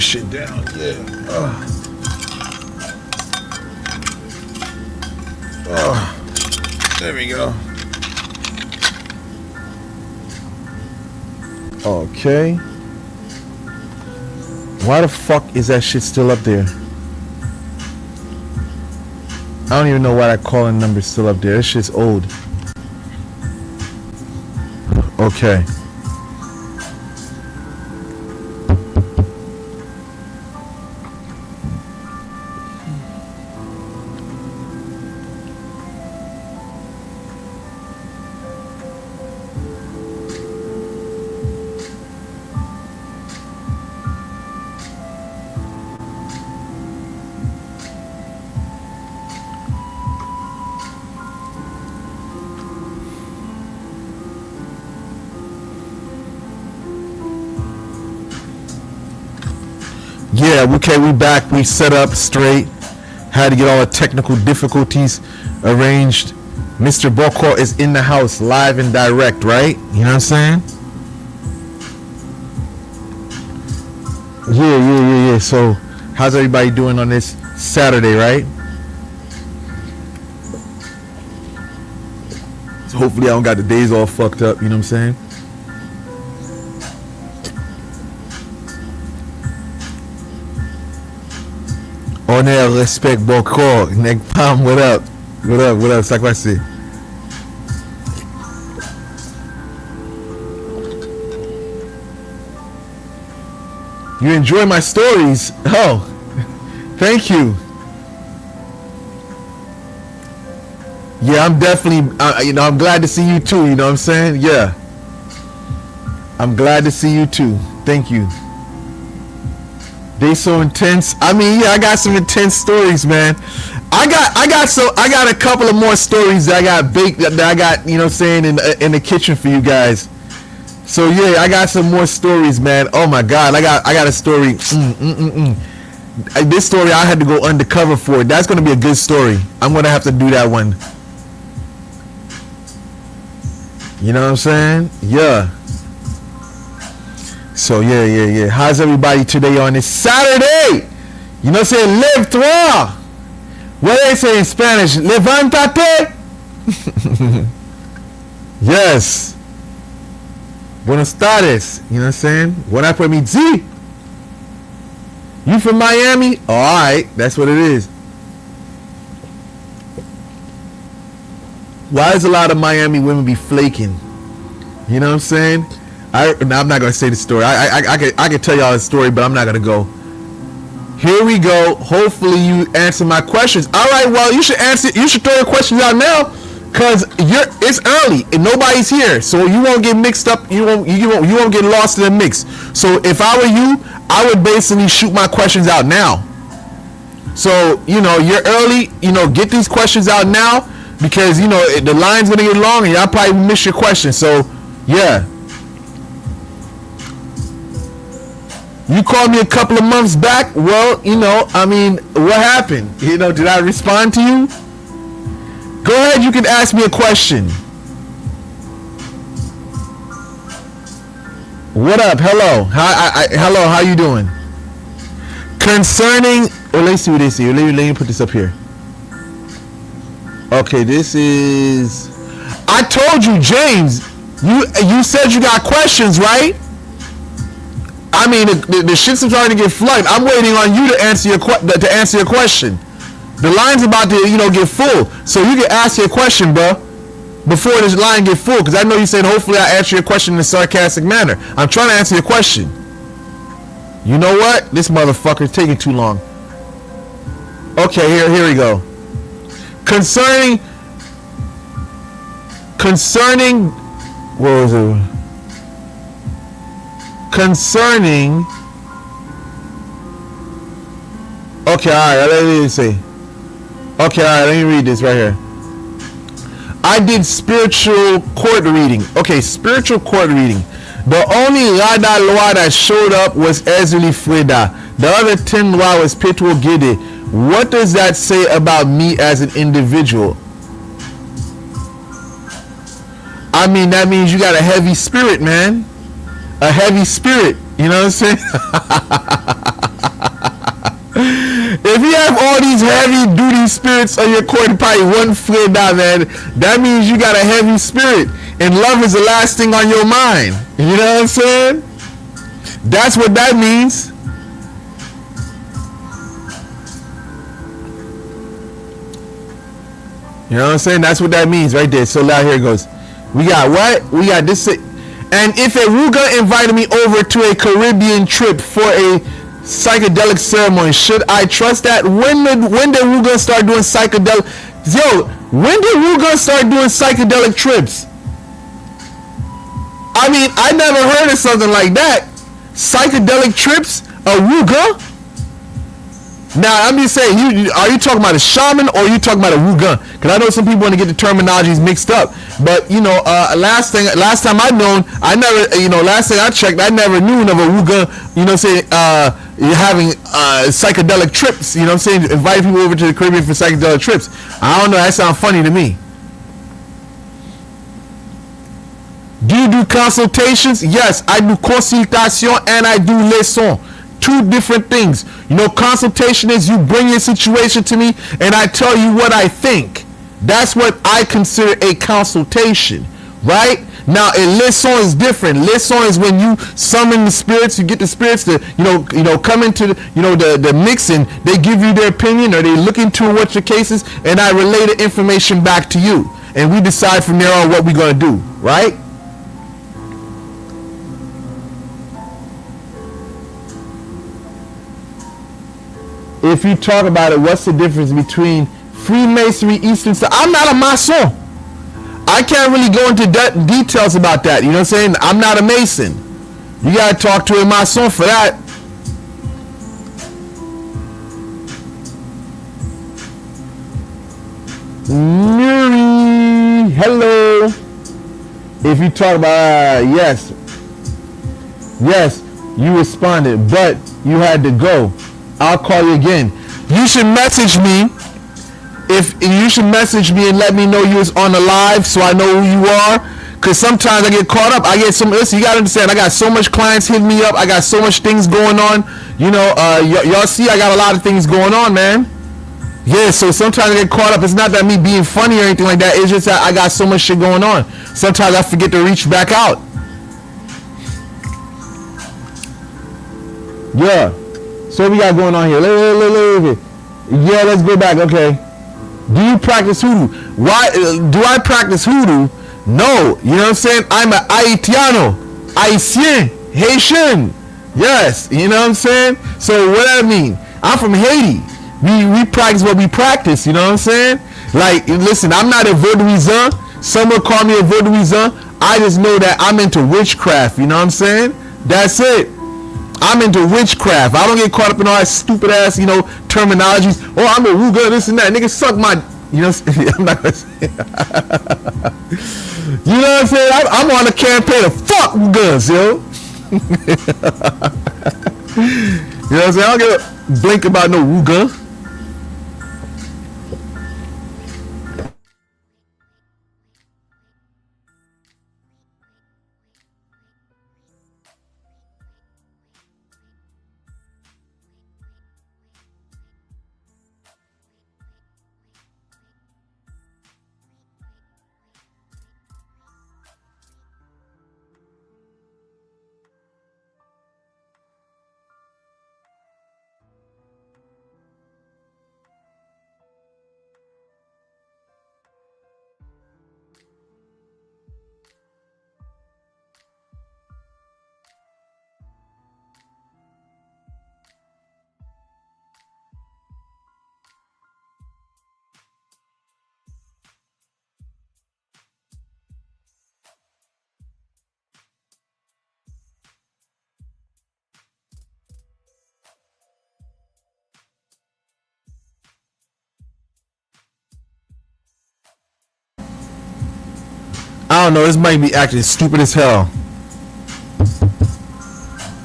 shit down. Yeah. There we go. Okay. Why the fuck is that shit still up there? I don't even know why that calling number's still up there. This shit's old. Okay. Yeah, okay, we back. We set up straight. Had to get all the technical difficulties arranged. Mr. Boko is in the house, live and direct, right? You know what I'm saying? Yeah. So, how's everybody doing on this Saturday, right? So hopefully I don't got the days all fucked up, you know what I'm saying? On air, respect Boko. Neg Pam, what up? What up? C'est quoi c'est? You enjoy my stories? Oh, thank you. Yeah, I'm definitely, I'm glad to see you too, you know what I'm saying? Yeah. I'm glad to see you too. Thank you. They so intense. I mean, yeah, I got some intense stories, man. I got a couple of more stories that I got baked, that I got, you know what I'm saying, in the kitchen for you guys. So yeah, I got some more stories, man. Oh my god, I got a story. This story I had to go undercover for. That's gonna be a good story. I'm gonna have to do that one. You know what I'm saying? Yeah. So yeah. How's everybody today on this Saturday? You know what I'm saying? Live trois. What do they say in Spanish? Levantate. Yes. Buenos tardes. You know what I'm saying? Buenas por mi Z. You from Miami? Oh, alright. That's what it is. Why does a lot of Miami women be flaking? You know what I'm saying? I'm not gonna say the story. I could tell y'all the story, but I'm not gonna go. Here we go. Hopefully you answer my questions. All right. Well, you should answer. You should throw your questions out now, cause it's early and nobody's here, so you won't get mixed up. You won't get lost in the mix. So if I were you, I would basically shoot my questions out now. So you're early. Get these questions out now, because the line's gonna get long and y'all probably miss your question. So yeah. You called me a couple of months back. Well, what happened? Did I respond to you? Go ahead, you can ask me a question. What up? Hello. Hello, how you doing? Concerning, let's see what they say. Let me put this up here. Okay, this is, I told you, James, you said you got questions, right? I mean, the shit's starting to get flooded. I'm waiting on you to answer your question. The line's about to, get full, so you can ask your question, bro, before this line get full. Because I know you said hopefully I answer your question in a sarcastic manner. I'm trying to answer your question. You know what? This motherfucker's taking too long. Okay, here we go. Concerning, what was it? Concerning, okay, alright, let me see. Okay, alright, let me read this right here. I did spiritual court reading. Okay, spiritual court reading. The only Rada Loa that showed up was Ezuli Freda. The other 10 Loa was Petro Gide. What does that say about me as an individual? I mean, that means you got a heavy spirit, man. A heavy spirit, you know what I'm saying? if you have all these heavy duty spirits on your court, probably one foot down, man, that means you got a heavy spirit, and love is the last thing on your mind. You know what I'm saying? That's what that means. You know what I'm saying? That's what that means right there. So now here it goes. We got what? We got this. And if a Ruga invited me over to a Caribbean trip for a psychedelic ceremony, should I trust that? When did Ruga start doing psychedelic? Yo, when did Ruga start doing psychedelic trips? I mean, I never heard of something like that. Psychedelic trips? A Ruga? Now, I'm just saying, are you talking about a shaman or are you talking about a Wugun? Because I know some people want to get the terminologies mixed up. But, you know, last time I known, last thing I checked, I never knew of a Wugun, you know, saying, you're having psychedelic trips, you know what I'm saying, invite people over to the Caribbean for psychedelic trips. I don't know, that sounds funny to me. Do you do consultations? Yes, I do consultation and I do leçon. Two different things. You know, consultation is you bring your situation to me and I tell you what I think. That's what I consider a consultation, right? Now, a leçon is different. Leçon is when you summon the spirits, you get the spirits to, you know, come into the mix, and they give you their opinion or they look into what your case is, and I relay the information back to you, and we decide from there on what we're gonna do, right? If you talk about it, what's the difference between Freemasonry, Eastern Star? I'm not a Mason. I can't really go into details about that. You know what I'm saying? I'm not a Mason. You got to talk to a Mason for that. Miri, hello. If you talk about, yes, you responded, but you had to go. I'll call you again. You should message me. You should message me and let me know you was on the live so I know who you are. Cause sometimes I get caught up. I get some. Listen, you gotta understand. I got so much clients hitting me up. I got so much things going on. You know, y'all see, I got a lot of things going on, man. Yeah, so sometimes I get caught up. It's not that me being funny or anything like that. It's just that I got so much shit going on. Sometimes I forget to reach back out. Yeah. So what we got going on here? Yeah, let's go back. Okay. Do you practice hoodoo? Why do I practice hoodoo? No. You know what I'm saying? I'm an Haitiano. Haitien. Haitian. Yes. You know what I'm saying? So what I mean? I'm from Haiti. We practice what we practice. You know what I'm saying? Like, listen, I'm not a Vodouisan. Some will call me a Vodouisan. I just know that I'm into witchcraft. You know what I'm saying? That's it. I'm into witchcraft. I don't get caught up in all that stupid ass, terminologies. Oh, I'm a Ruga, this and that. Nigga, suck my, I'm not gonna say. You know what I'm saying? I'm on a campaign of fuck Rugas, yo. You know what I'm saying? I don't give a blink about no Ruga. I don't know, this might be acting stupid as hell.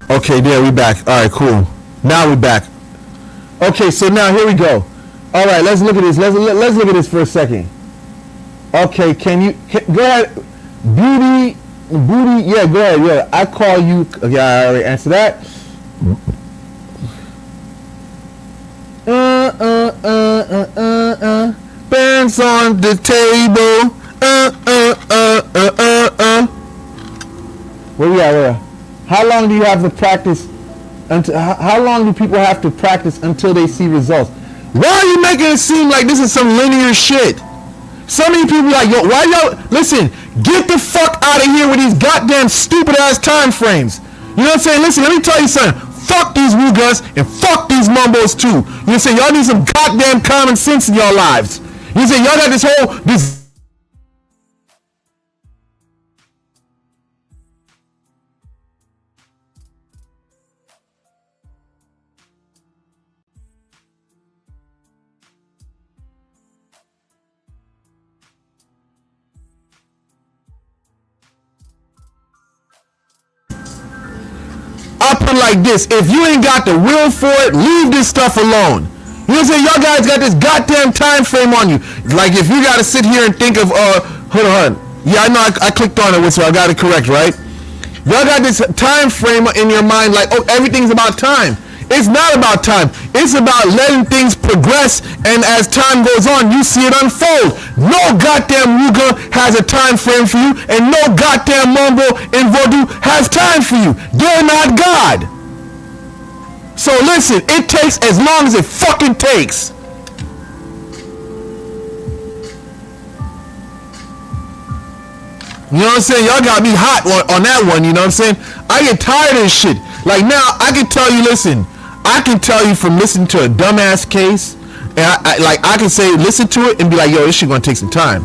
Okay, there, we back. Alright, cool. Now we back. Okay, so now here we go. Alright, let's look at this. Let's look at this for a second. Okay, go ahead. Booty, yeah, go ahead. Yeah, I call you. Okay, I already answered that. Bands on the table. Where we at? Where? How long do you have to practice? How long do people have to practice until they see results? Why are you making it seem like this is some linear shit? So many people like, yo, why y'all, listen, get the fuck out of here with these goddamn stupid ass time frames. You know what I'm saying? Listen, let me tell you something. Fuck these Wugas and fuck these Mumbos too. You know what I'm saying? Y'all need some goddamn common sense in your lives. You know what I'm saying? Y'all got this I put it like this: if you ain't got the will for it, leave this stuff alone. You know what I'm saying? Y'all guys got this goddamn time frame on you. Like if you gotta sit here and think of hold on. Yeah, I know I clicked on it, so I got it correct, right? Y'all got this time frame in your mind like, oh, everything's about time. It's not about time. It's about letting things progress, and as time goes on, you see it unfold. No goddamn Ruga has a time frame for you, and no goddamn Mumbo in Vodou has time for you. They're not God. So listen, it takes as long as it fucking takes. You know what I'm saying? Y'all gotta be hot on that one, you know what I'm saying? I get tired of this shit. Like now, I can tell you, listen, I can tell you from listening to a dumbass case, and I can say, listen to it and be like, yo, this shit gonna take some time.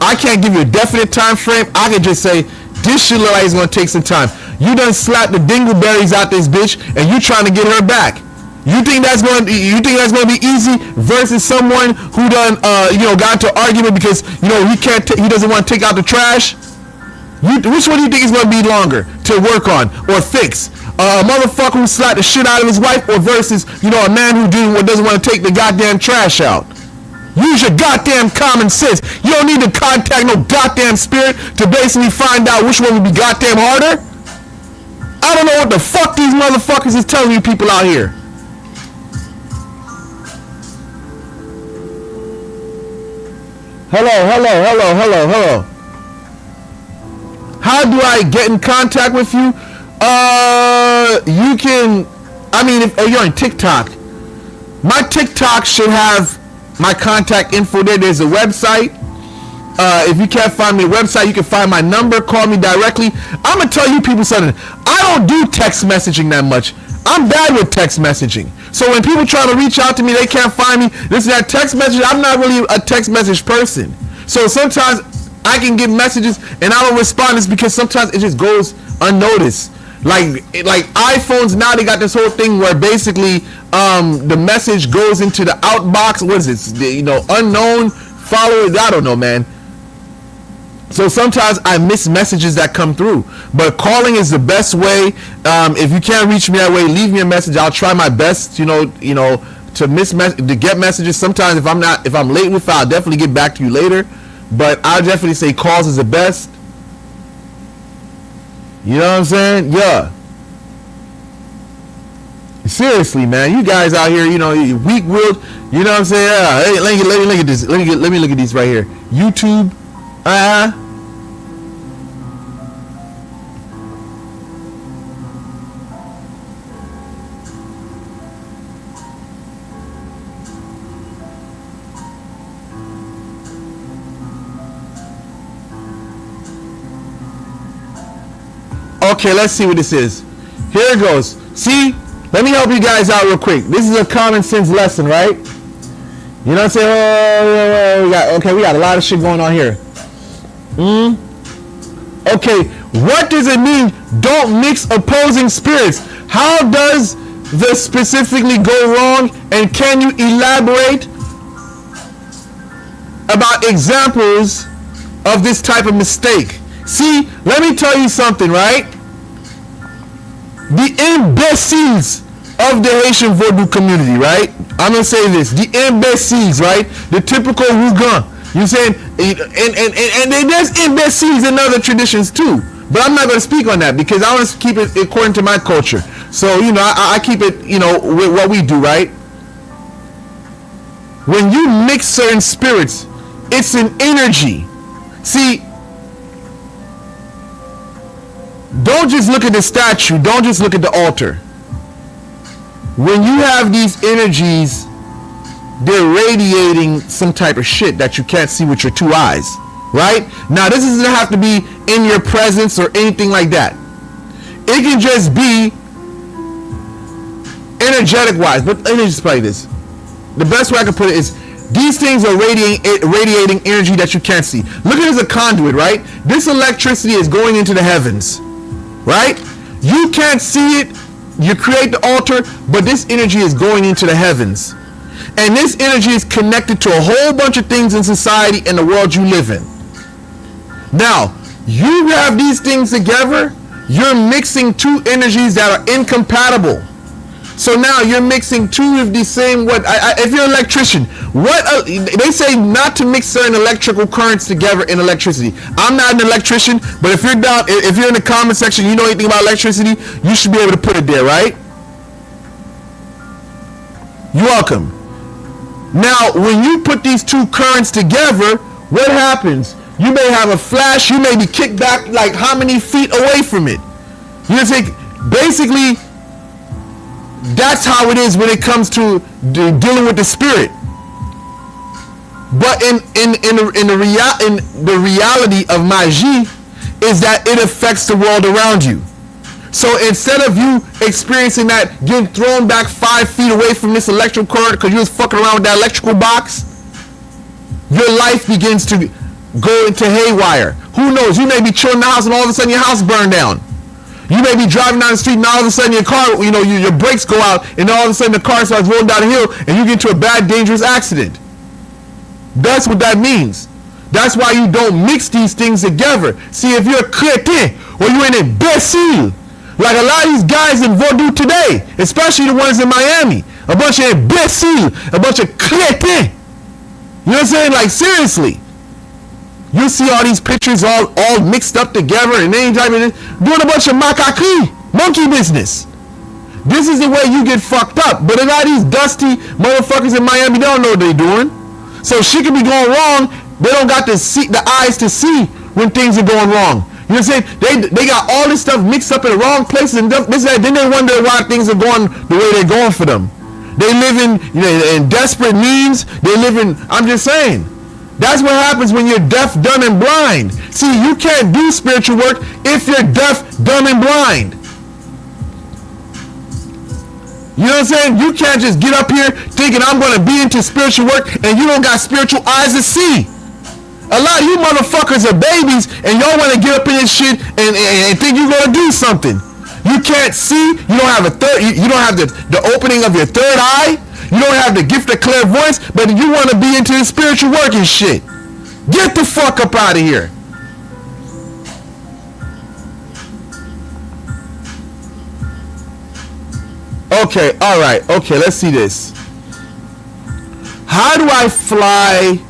I can't give you a definite time frame. I can just say, this shit look like it's gonna take some time. You done slapped the dingleberries out this bitch, and you trying to get her back. You think that's going to be easy versus someone who done got into an argument because he doesn't want to take out the trash? Which one do you think is going to be longer to work on or fix? A motherfucker who slapped the shit out of his wife, or versus a man who doesn't want to take the goddamn trash out? Use your goddamn common sense. You don't need to contact no goddamn spirit to basically find out which one would be goddamn harder. I don't know what the fuck these motherfuckers is telling you people out here. Hello. How do I get in contact with you? You can, if you're on TikTok, my TikTok should have my contact info there. There's a website. If you can't find me a website, you can find my number, call me directly. I'm gonna tell you people something. I don't do text messaging that much. I'm bad with text messaging. So when people try to reach out to me, they can't find me. This is that text message. I'm not really a text message person. So sometimes I can get messages and I don't respond. It's because sometimes it just goes unnoticed. Like iPhones now, they got this whole thing where basically the message goes into the outbox. What is it? Unknown followers. I don't know, man. So sometimes I miss messages that come through, but calling is the best way. If you can't reach me that way, leave me a message. I'll try my best, to get messages. Sometimes if I'm late with it, I'll definitely get back to you later. But I'll definitely say calls is the best. You know what I'm saying? Yeah. Seriously, man, you guys out here, you weak-willed. You know what I'm saying? Yeah. Hey, let me look at this. Let me look at these right here. YouTube. Okay, let's see what this is. Here it goes. See, let me help you guys out real quick. This is a common sense lesson, right? You know what I'm saying? We got a lot of shit going on here. Okay, what does it mean? Don't mix opposing spirits. How does this specifically go wrong? And can you elaborate about examples of this type of mistake? See, let me tell you something, right? The imbeciles of the Haitian Vodou community, right? I'm gonna say this: the imbeciles, right? The typical Rougan. You saying, and there's imbeciles in other traditions too. But I'm not gonna speak on that because I want to keep it according to my culture. So I keep it, with what we do, right? When you mix certain spirits, it's an energy. See, don't just look at the statue. Don't just look at the altar. When you have these energies, they're radiating some type of shit that you can't see with your two eyes. Right? Now, this doesn't have to be in your presence or anything like that. It can just be energetic wise. But let me just play this. The best way I can put it is, these things are radiating energy that you can't see. Look at it as a conduit, right? This electricity is going into the heavens, right? You can't see it. You create the altar, but this energy is going into the heavens. And this energy is connected to a whole bunch of things in society and the world you live in. Now, you have these things together, you're mixing two energies that are incompatible. So now you're mixing two of the same, if you're an electrician, they say not to mix certain electrical currents together in electricity. I'm not an electrician, but if you're down, if you're in the comment section, you know anything about electricity, you should be able to put it there, right? You're welcome. Now, when you put these two currents together, what happens? You may have a flash, you may be kicked back like how many feet away from it. You think, basically, that's how it is when it comes to dealing with the spirit. But in the reality of magie is that it affects the world around you. So instead of you experiencing that, getting thrown back 5 feet away from this electrical current because you was fucking around with that electrical box, your life begins to go into haywire. Who knows? You may be chilling in the house and all of a sudden your house burned down. You may be driving down the street and all of a sudden your car, your brakes go out and all of a sudden the car starts rolling down the hill and you get into a bad, dangerous accident. That's what that means. That's why you don't mix these things together. See, if you're a crétin or you're an imbécile, like a lot of these guys in Vodou today, especially the ones in Miami, a bunch of imbéciles, a bunch of crétins. You know what I'm saying? Like, seriously. You see all these pictures all mixed up together and any type of this, doing a bunch of monkey business. This is the way you get fucked up. But a lot of these dusty motherfuckers in Miami, they don't know what they're doing. So shit can be going wrong. They don't got the eyes to see when things are going wrong. You know what I'm saying? They got all this stuff mixed up in the wrong places and this, that. Then they wonder why things are going the way they're going for them. They live in desperate means. They live in, I'm just saying. That's what happens when you're deaf, dumb, and blind. See, you can't do spiritual work if you're deaf, dumb, and blind. You know what I'm saying? You can't just get up here thinking I'm going to be into spiritual work and you don't got spiritual eyes to see. A lot of you motherfuckers are babies and y'all want to get up in this shit and think you're going to do something. You can't see. You don't have you don't have the opening of your third eye. You don't have the gift of clairvoyance, but you want to be into the spiritual work and shit. Get the fuck up out of here. Okay, all right. Okay, let's see this. How do I fly?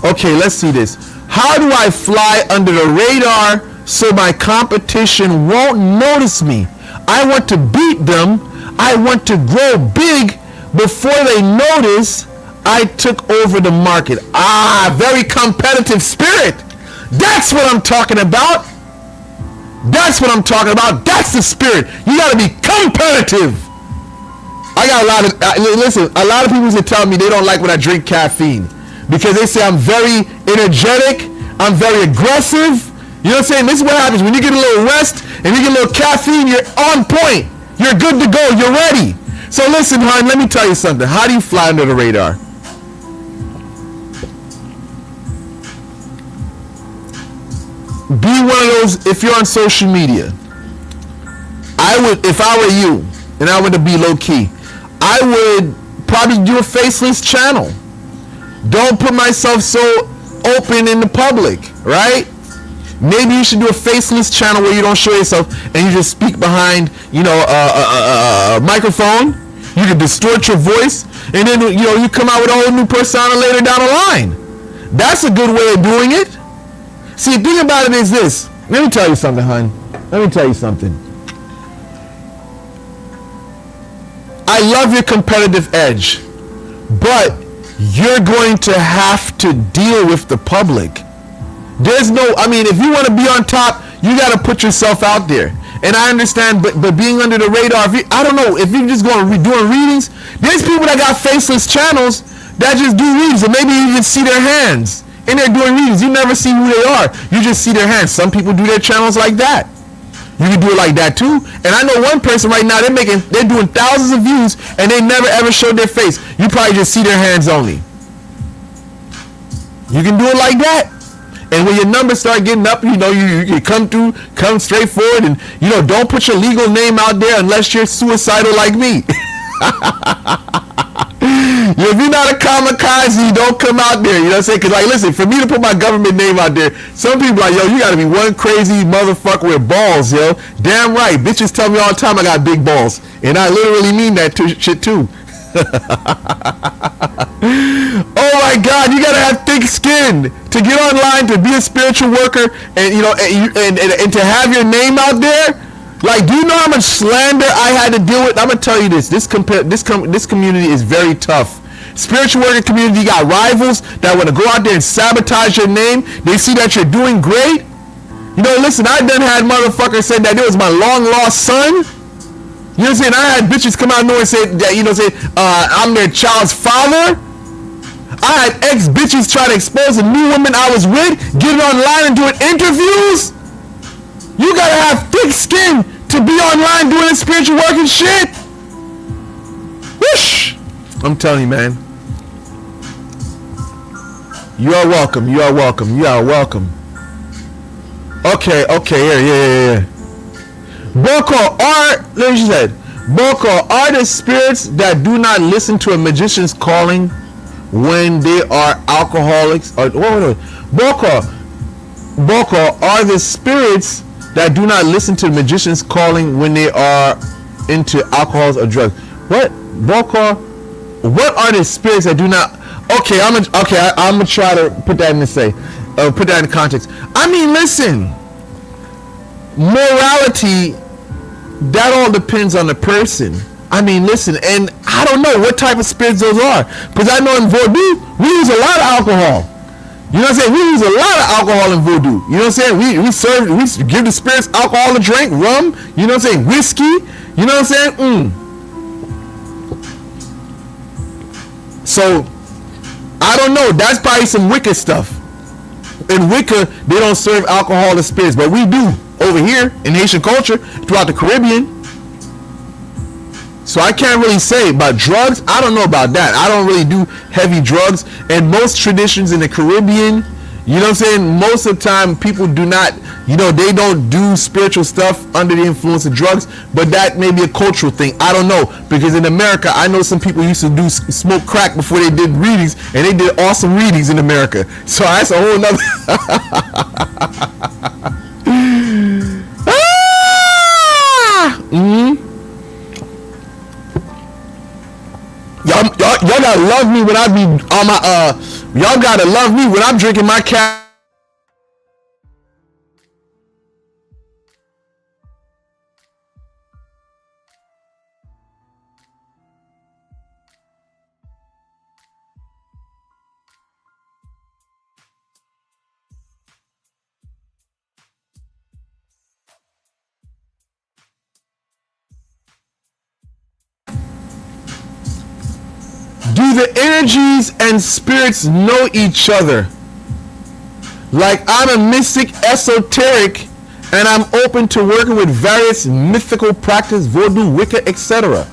Okay, let's see this. How do I fly under the radar so my competition won't notice me? I want to beat them. I want to grow big before they notice I took over the market. Very competitive spirit. That's what I'm talking about. That's what I'm talking about. That's the spirit. You got to be competitive. I got a lot of, listen, a lot of people that tell me they don't like when I drink caffeine because they say I'm very energetic, I'm very aggressive. You know what I'm saying? This is what happens when you get a little rest and you get a little caffeine, you're on point. You're good to go. You're ready. So listen, hon, let me tell you something. How do you fly under the radar? Be one of those, if you're on social media, I would, if I were you, and I would be low key, I would probably do a faceless channel. Don't put myself so open in the public, right? Maybe you should do a faceless channel where you don't show yourself and you just speak behind, a microphone. You can distort your voice, and then you come out with a whole new persona later down the line. That's a good way of doing it. See, the thing about it is this. Let me tell you something, hon. Let me tell you something. I love your competitive edge, but you're going to have to deal with the public. There's no, I mean, if you want to be on top, you got to put yourself out there. And I understand, but being under the radar, I don't know, if you're just going doing readings, there's people that got faceless channels that just do readings, and maybe you just see their hands and they're doing readings. You never see who they are. You just see their hands. Some people do their channels like that. You can do it like that too. And I know one person right now, they're doing thousands of views and they never ever showed their face. You probably just see their hands only. You can do it like that. And when your numbers start getting up, you know, you come straight forward, and, you know, don't put your legal name out there unless you're suicidal like me. If you're not a kamikaze, you don't come out there. You know what I'm saying? Because, like, listen, for me to put my government name out there, some people are like, yo, you got to be one crazy motherfucker with balls, yo. Damn right. Bitches tell me all the time I got big balls. And I literally mean that shit, too. Oh my God, you gotta have thick skin to get online, to be a spiritual worker, and, you know, and to have your name out there. Like, do you know how much slander I had to deal with? I'm gonna tell you this. This community is very tough. Spiritual worker community, you got rivals that want to go out there and sabotage your name. They see that you're doing great. You know, listen, I done had motherfuckers say that it was my long lost son. You know what I'm saying? I had bitches come out of nowhere and say that, you know, I'm their child's father. I had ex-bitches try to expose a new woman I was with, getting online and doing interviews. You gotta have thick skin to be online doing this spiritual work and shit. Whoosh! I'm telling you, man. You are welcome. You are welcome. You are welcome. Okay, yeah. Boko are the spirits that do not listen to a magician's calling when they are alcoholics. Boko are the spirits that do not listen to the magician's calling when they are into alcohols or drugs. What are the spirits that do not? Okay, I'm gonna try to put that in context. I mean, listen, morality, that all depends on the person. I mean, listen, and I don't know what type of spirits those are, because I know in Vodou we use a lot of alcohol. You know what I'm saying? We use a lot of alcohol in Vodou. You know what I'm saying? We give the spirits alcohol to drink, rum. You know what I'm saying? Whiskey. You know what I'm saying? So I don't know. That's probably some Wicca stuff. In Wicca, they don't serve alcohol to spirits, but we do over here in Haitian culture, throughout the Caribbean. So I can't really say about drugs. I don't know about that. I don't really do heavy drugs. And most traditions in the Caribbean, you know what I'm saying, most of the time people do not, you know, they don't do spiritual stuff under the influence of drugs. But that may be a cultural thing. I don't know, because in America, I know some people used to smoke crack before they did readings, and they did awesome readings in America. So that's a whole nother Y'all gotta love me when I be on my y'all gotta love me when I'm drinking my cat. Do the energies and spirits know each other? Like, I'm a mystic, esoteric, and I'm open to working with various mythical practice, Vodou, Wicca, etc.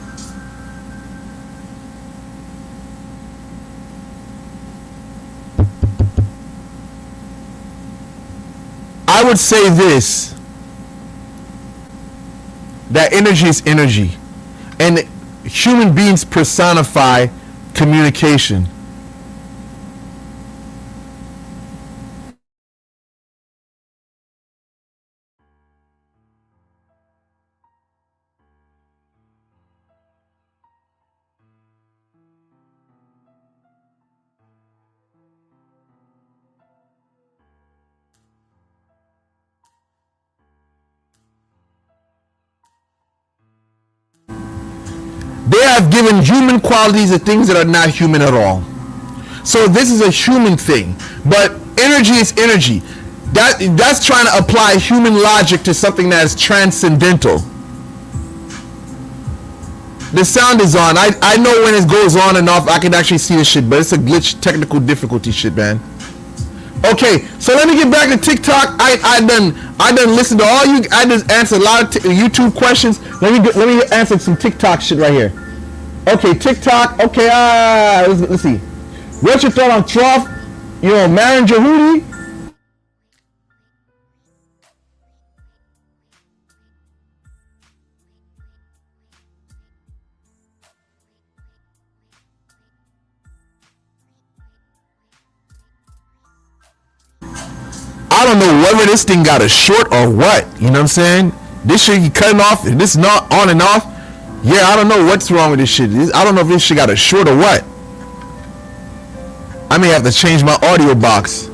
I would say this, that energy is energy, and human beings personify communication. They have given human qualities to things that are not human at all. So this is a human thing, but energy is energy. That's trying to apply human logic to something that is transcendental. The sound is on. I know when it goes on and off, I can actually see the shit, but it's a glitch, technical difficulty shit, man. Okay, so let me get back to TikTok. I done listened to all you. I just answered a lot of YouTube questions. Let me answer some TikTok shit right here. Okay, TikTok. Okay, let's see. What's your thought on Trump? Marrying Jehudi? I don't know whether this thing got a short or what. You know what I'm saying? This shit keep cutting off. This not on and off. Yeah, I don't know what's wrong with this shit. I don't know if this shit got a short or what. I may have to change my audio box.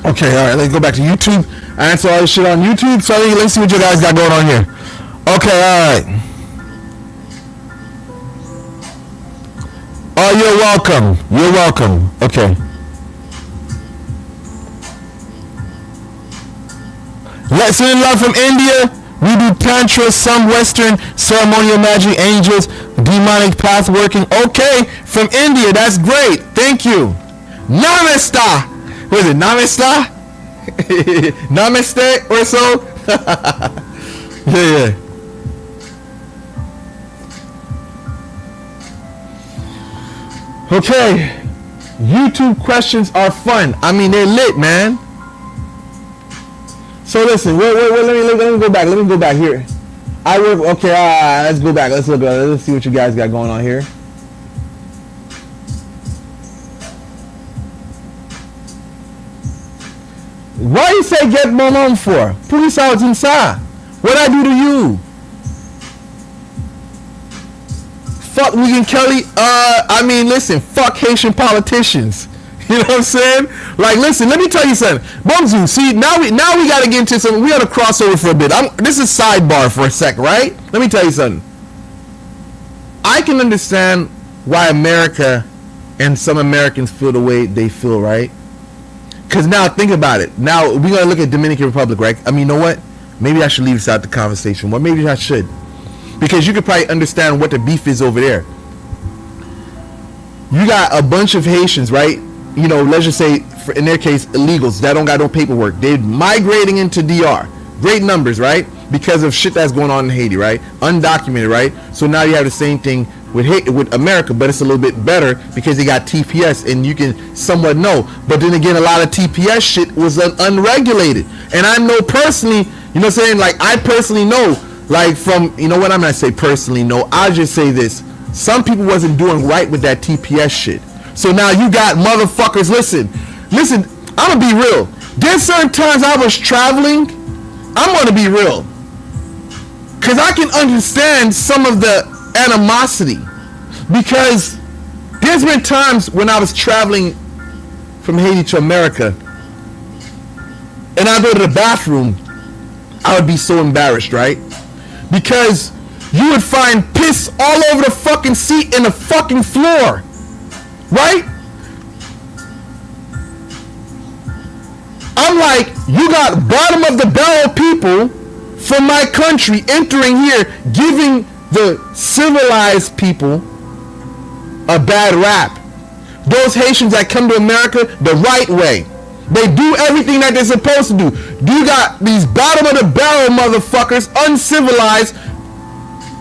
Okay, alright, let's go back to YouTube. I answer all this shit on YouTube, so let's see what you guys got going on here. Okay, alright. Oh, you're welcome. You're welcome. Okay. Let's send love from India. We do tantra, some Western ceremonial magic, angels, demonic path working. Okay, from India. That's great. Thank you. Namaste. What is it? Namaste? Namaste or so? Yeah. Okay. YouTube questions are fun. I mean, they're lit, man. So listen, wait, let me go back. Let me go back here. Okay, let's go back. Let's look. Let's see what you guys got going on here. Why you say get Momon for? Police out inside. What I do to you? Fuck Wigan Kelly. I mean, listen. Fuck Haitian politicians. You know what I'm saying? Like, listen. Let me tell you something. Bumzu, see, now we gotta get into something. We gotta cross over for a bit. This is sidebar for a sec, right? Let me tell you something. I can understand why America and some Americans feel the way they feel, right? Because now think about it. Now we're going to look at Dominican Republic, right? I mean, you know what? Maybe I should leave this out the conversation. Well, maybe I should. Because you could probably understand what the beef is over there. You got a bunch of Haitians, right? Let's just say, in their case, illegals that don't got no paperwork. They're migrating into DR. Great numbers, right? Because of shit that's going on in Haiti, right? Undocumented, right? So now you have the same thing with America, but it's a little bit better because they got TPS and you can somewhat know. But then again, a lot of TPS shit was unregulated. And I know personally, you know what I'm saying? Like, I personally know, like, from, you know what, I'm not say personally know, I'll just say this. Some people wasn't doing right with that TPS shit. So now you got motherfuckers, listen, I'm gonna be real. There's certain times I was traveling, I'm gonna be real. Cause I can understand some of the animosity, because there's been times when I was traveling from Haiti to America and I go to the bathroom, I would be so embarrassed, right? Because you would find piss all over the fucking seat and the fucking floor, right? I'm like, you got bottom of the barrel people from my country entering here, giving the civilized people a bad rap. Those Haitians that come to America the right way, they do everything that they're supposed to do. You got these bottom of the barrel motherfuckers, uncivilized,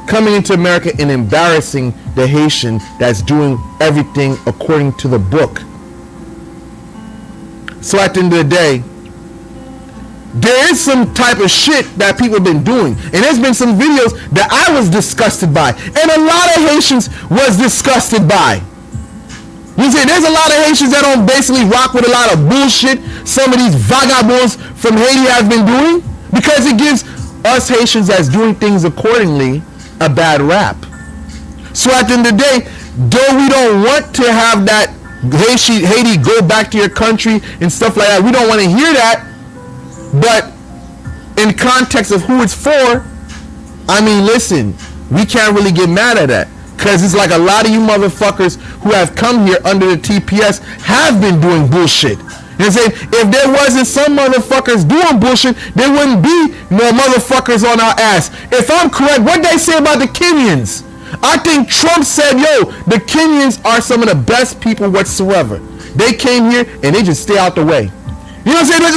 coming into America and embarrassing the Haitian that's doing everything according to the book. So at the end of the day, there is some type of shit that people have been doing, and there's been some videos that I was disgusted by, and a lot of Haitians was disgusted by. You see, there's a lot of Haitians that don't basically rock with a lot of bullshit some of these vagabonds from Haiti have been doing, because it gives us Haitians that's doing things accordingly a bad rap. So at the end of the day, though we don't want to have that Haiti go back to your country and stuff like that, we don't want to hear that. But in context of who it's for, I mean, listen, we can't really get mad at that, because it's like a lot of you motherfuckers who have come here under the TPS have been doing bullshit. You know what I'm saying? If there wasn't some motherfuckers doing bullshit, there wouldn't be no motherfuckers on our ass. If I'm correct, what they say about the Kenyans? I think Trump said, yo, the Kenyans are some of the best people whatsoever. They came here and they just stay out the way. You know what I'm saying? Look,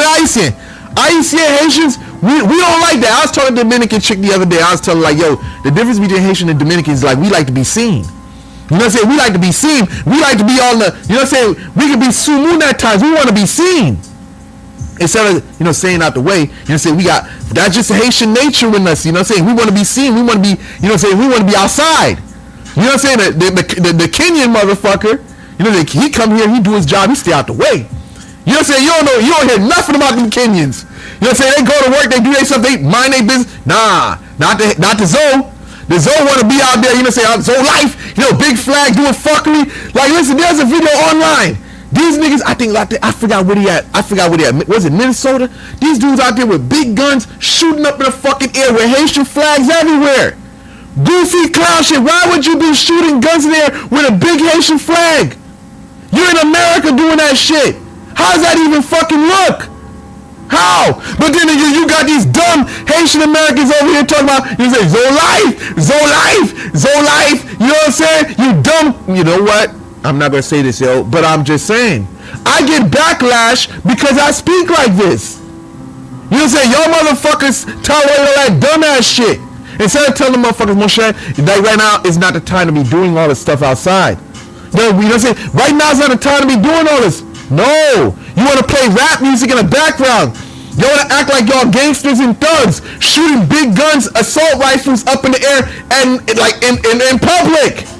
Haitian Haitians, we don't like that. I was talking to a Dominican chick the other day. I was telling her, like, yo, the difference between Haitian and Dominicans is like, we like to be seen. You know what I'm saying? We like to be seen. We like to be on the, you know what I'm saying? We can be sumoon at times. We want to be seen. Instead of, you know, staying out the way, you know what I'm saying? We got, that's just Haitian nature in us. You know what I'm saying? We want to be seen. We want to be, you know what I'm saying? We want to be outside. You know what I'm saying? The Kenyan motherfucker, you know, he come here, he do his job, he stay out the way. You know what I'm saying? You don't hear nothing about them Kenyans. You know what I'm saying? They go to work, they do their stuff, they mind their business. Nah, not the Zoe. The Zoe want to be out there, you know what I'm saying? Zoe life, you know, big flag doing fuckery. Like, listen, there's a video online. These niggas, I think, I forgot where he at. Was it Minnesota? These dudes out there with big guns shooting up in the fucking air with Haitian flags everywhere. Goofy clown shit. Why would you be shooting guns in the air with a big Haitian flag? You're in America doing that shit. How does that even fucking look? How? But then you got these dumb Haitian Americans over here talking about, you say, Zoe life. You know what I'm saying? You dumb. You know what? I'm not going to say this, yo, but I'm just saying. I get backlash because I speak like this. You know what I'm saying? Y'all motherfuckers tolerate all that dumbass shit. Instead of telling motherfuckers, Moshe, that right now is not the time to be doing all this stuff outside. You know what I'm saying? Right now is not the time to be doing all this. No. You want to play rap music in the background. You want to act like y'all gangsters and thugs, shooting big guns, assault rifles up in the air, and like in public.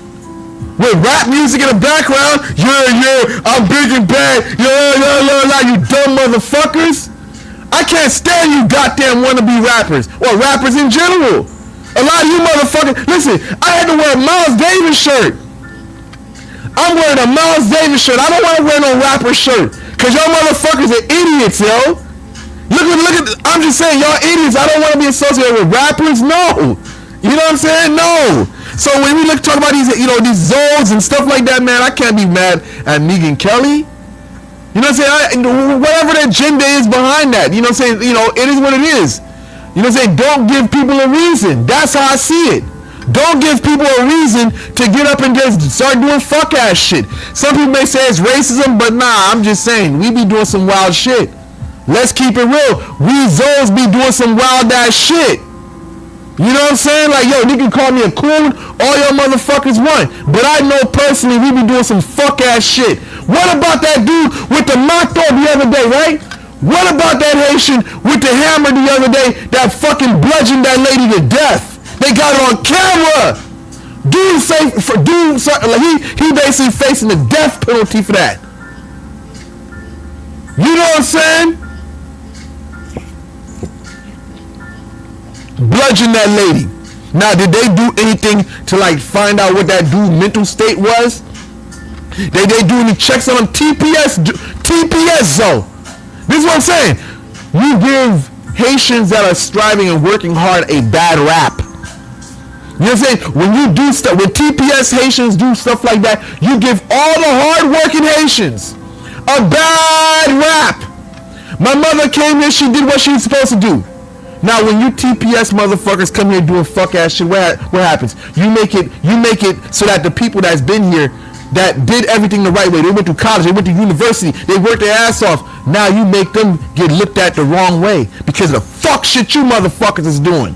With rap music in the background, I'm big and bad, you dumb motherfuckers. I can't stand you goddamn wannabe rappers, or rappers in general. A lot of you motherfuckers, listen, I had to wear a Miles Davis shirt. I'm wearing a Miles Davis shirt. I don't want to wear no rapper shirt, because y'all motherfuckers are idiots, yo. Look at, I'm just saying, y'all idiots. I don't want to be associated with rappers, no. You know what I'm saying? No. So when we talk about these, you know, these zones and stuff like that, man, I can't be mad at Megan Kelly. You know what I'm saying? Whatever the agenda is behind that, you know what I'm saying? You know, it is what it is. You know what I'm saying? Don't give people a reason. That's how I see it. Don't give people a reason to get up and just start doing fuck ass shit. Some people may say it's racism, but nah, I'm just saying, we be doing some wild shit. Let's keep it real. We zones be doing some wild ass shit. You know what I'm saying? Like, yo, you can call me a coon, all your motherfuckers want. But I know personally we be doing some fuck ass shit. What about that dude with the mato the other day, right? What about that Haitian with the hammer the other day that fucking bludgeoned that lady to death? They got it on camera. He basically facing the death penalty for that. You know what I'm saying? Bludgeon that lady. Now, did they do anything to like find out what that dude's mental state was? They do any checks on them? TPS zone. This is what I'm saying. You give Haitians that are striving and working hard a bad rap. You know what I'm saying? When you do stuff, when TPS Haitians do stuff like that, you give all the hard-working Haitians a bad rap. My mother came here, she did what she was supposed to do. Now, when you TPS motherfuckers come here doing fuck ass shit, what happens? You make it so that the people that's been here, that did everything the right way, they went to college, they went to university, they worked their ass off. Now you make them get looked at the wrong way because of the fuck shit you motherfuckers is doing.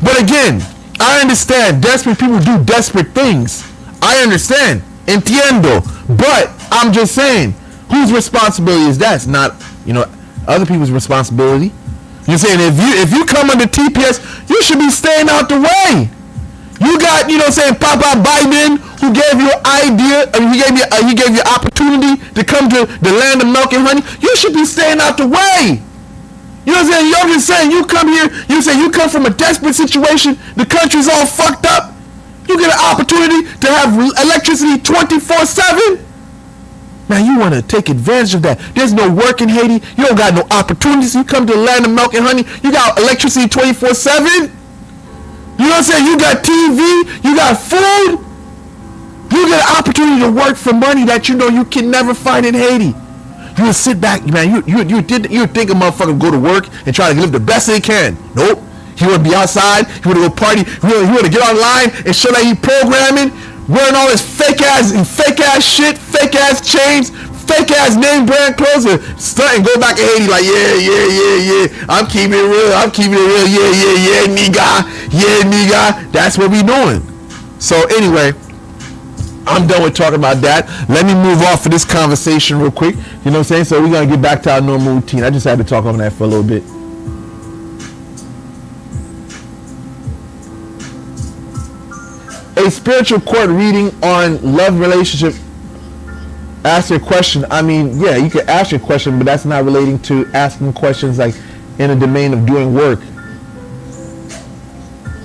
But again, I understand desperate people do desperate things. I understand. Entiendo. But I'm just saying, whose responsibility is that? It's not, you know, Other people's responsibility. You're saying if you come under TPS, you should be staying out the way. You got, Papa Biden, who gave you an idea, he gave you opportunity to come to the land of milk and honey. You should be staying out the way. You know what I'm saying? You're just saying you come here, you come from a desperate situation, the country's all fucked up. You get an opportunity to have electricity 24/7. Man, you want to take advantage of that. There's no work in Haiti. You don't got no opportunities. You come to the land of milk and honey. You got electricity 24/7. You know what I'm saying? You got TV. You got food. You get an opportunity to work for money that you can never find in Haiti. You would sit back, man. You think a motherfucker go to work and try to live the best they can. Nope. He want to be outside. He want to go party. He want to get online and show that he programming, wearing all this fake ass shit, fake ass chains, fake ass name brand clothes, and stunt and go back to Haiti like, yeah. I'm keeping it real. Yeah, nigga. That's what we doing. So anyway, I'm done with talking about that. Let me move off of this conversation real quick. You know what I'm saying? So we're going to get back to our normal routine. I just had to talk on that for a little bit. A spiritual court reading on love relationship. Ask your question. I mean, yeah, you can ask your question, but that's not relating to asking questions like in a domain of doing work.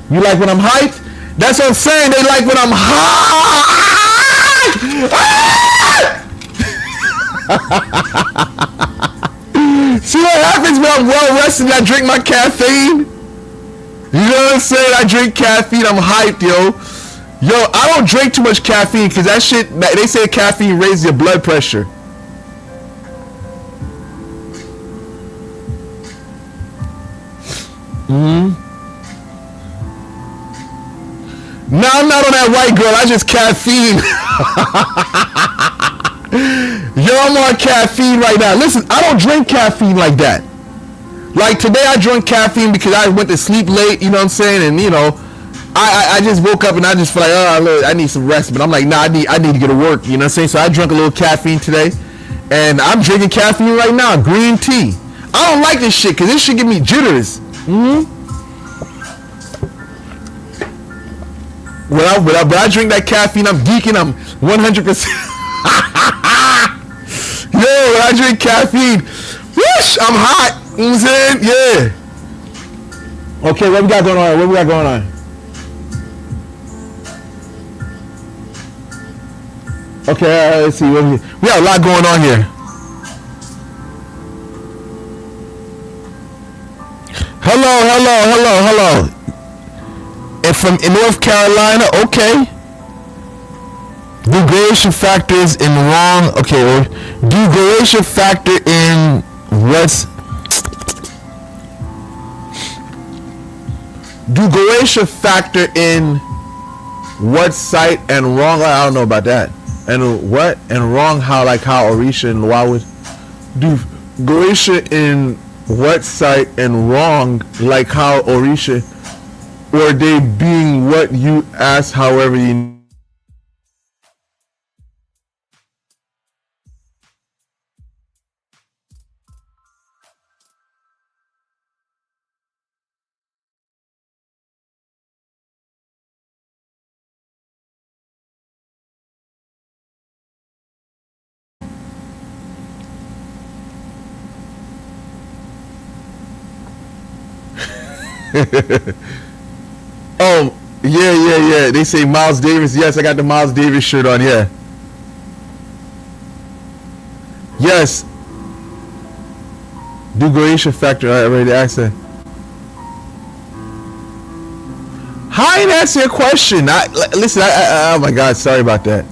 You like when I'm hyped? That's what I'm saying. They like when I'm hyped. See what happens when I'm well rested and I drink my caffeine? You know what I'm saying? I drink caffeine. I'm hyped, yo. I don't drink too much caffeine because that shit, they say caffeine raises your blood pressure. No, I'm not on that white girl. I just caffeine. I'm on caffeine right now. Listen, I don't drink caffeine like that. Like today I drank caffeine because I went to sleep late, you know what I'm saying? And I just woke up and I just feel like, look, I need some rest. But I'm like, nah, I need to get to work, you know what I'm saying? So I drank a little caffeine today. And I'm drinking caffeine right now, green tea. I don't like this shit because this shit give me jitters. When I drink that caffeine, I'm geeking. I'm 100%. Yo, when I drink caffeine, whoosh, I'm hot. You know what I'm saying? Yeah. Okay, what we got going on? Okay, let's see. We got a lot going on here. Hello. And from North Carolina, okay. Do Goetia factors in wrong? Okay, or do Goetia factor in what's? Do Goetia factor in what site and wrong? I don't know about that. And what and wrong? How Orisha and Loa would do Goetia in what site and wrong like how Orisha, or they being what you ask, however you. Oh, yeah. They say Miles Davis. Yes, I got the Miles Davis shirt on. Yeah. Yes. Do Goetia factor. I already asked that. How I didn't answer your question? Listen. Oh my God. Sorry about that.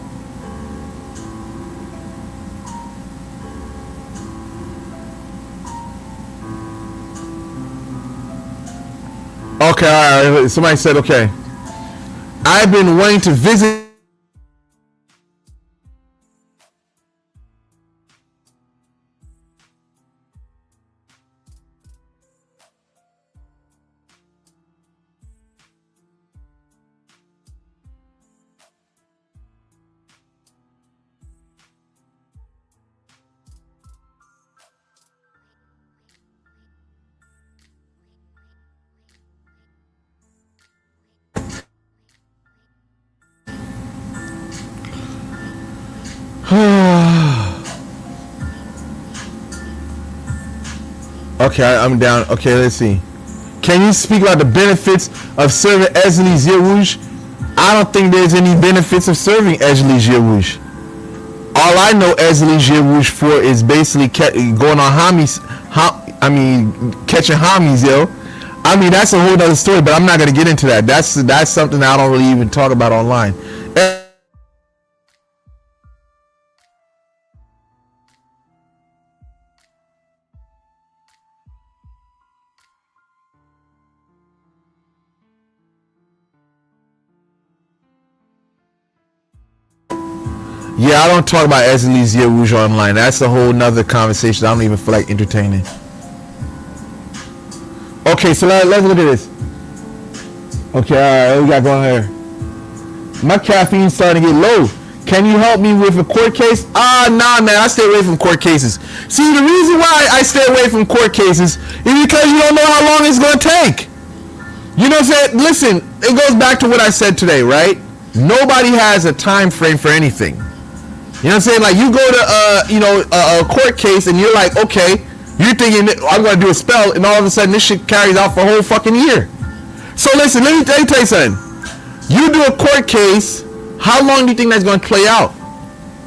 Okay, all right. Somebody said, okay. I've been wanting to visit. Okay, I'm down. Okay, let's see. Can you speak about the benefits of serving Ejli Rouge? I don't think there's any benefits of serving Ejli Rouge. All I know Ejli Rouge for is basically going on homies. Catching homies, yo. I mean, that's a whole other story, but I'm not gonna get into that. That's something that I don't really even talk about online. Yeah, I don't talk about Ejli Rouge online. That's a whole nother conversation I don't even feel like entertaining. Okay, so let's look at this. Okay, alright, what we got going here? My caffeine's starting to get low. Can you help me with a court case? Nah, man, I stay away from court cases. See, the reason why I stay away from court cases is because you don't know how long it's going to take. You know what I'm saying? Listen, it goes back to what I said today, right? Nobody has a time frame for anything. You know what I'm saying? Like, you go to a court case and you're like, okay, you're thinking I'm going to do a spell, and all of a sudden this shit carries out for a whole fucking year. So listen, let me tell you something. You do a court case, how long do you think that's going to play out?